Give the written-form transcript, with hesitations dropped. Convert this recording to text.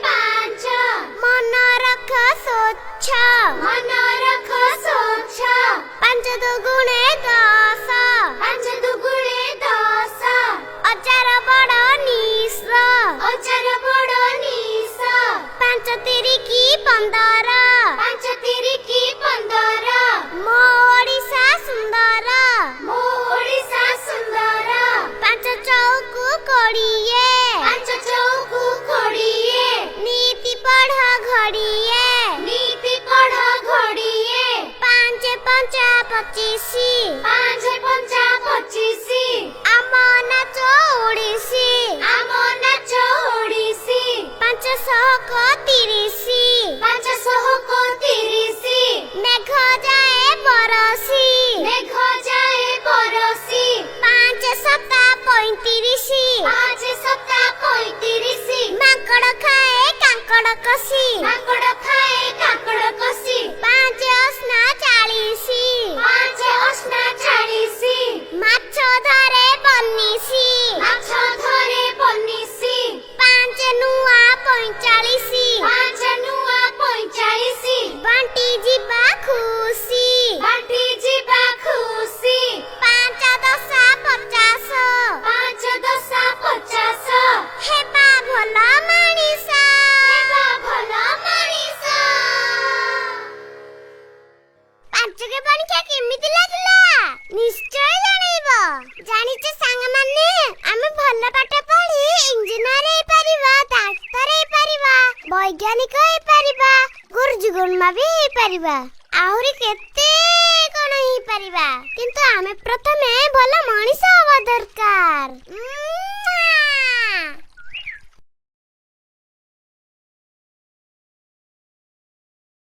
ପାଞ୍ଚ ମନ ରଖ ସ୍ୱଚ୍ଛ ପାଞ୍ଚ ଦୁଗୁଣେ ଦଶ ଅଜାର ବଡ଼ ନିଶ ପାଞ୍ଚ ତିରିକି 15 ମୋ ଓଡ଼ିଶା ସୁନ୍ଦର ପାଞ୍ଚ ଚଉକୁ 20 ନୀତି ପଢ଼ ଘଡ଼ିଏ ପାଞ୍ଚ ପଞ୍ଚା 25 ଆମ ନାଚ ଓଡ଼ିଶୀ 530 ମେଘ ଯାଏ ବରଷି 5 ସତା 35 ମାଙ୍କଡ଼ ଖାଏ କାଙ୍କଡ଼ କଷି 5 ଅସ୍ନା 40 ମାଛ ଧରେ ବନିଶି 5 ନୂଆ 45 ବାଣ୍ଟି ଯିବା ଖୁସି 5 ଦଶା 50 ହେବା ଭଲ ମଣିଷ। ପାଞ୍ଚକେ ପରୀକ୍ଷା କେମିତି ଲାଗିଲା ନିଶ୍ଚୟ ଜଣେଇବ। ଜାଣିଛ ସାଙ୍ଗମାନେ, ଆମେ ଭଲ ପାଠ ପଢି ଇଞ୍ଜିନିୟର ହେଇପାରିବା, ଡାକ୍ତର ହେଇପାରିବା, ବୈଜ୍ଞାନିକ ହେଇପାରିବା, ଗୁରୁଜୀ ଗୁରୁମା ବି ହେଇପାରିବା, ଆହୁରି କେତେ କଣ ହେଇପାରିବା, କିନ୍ତୁ ଆମେ ପ୍ରଥମେ ଭଲ ମଣିଷ ହବା ଦରକାର।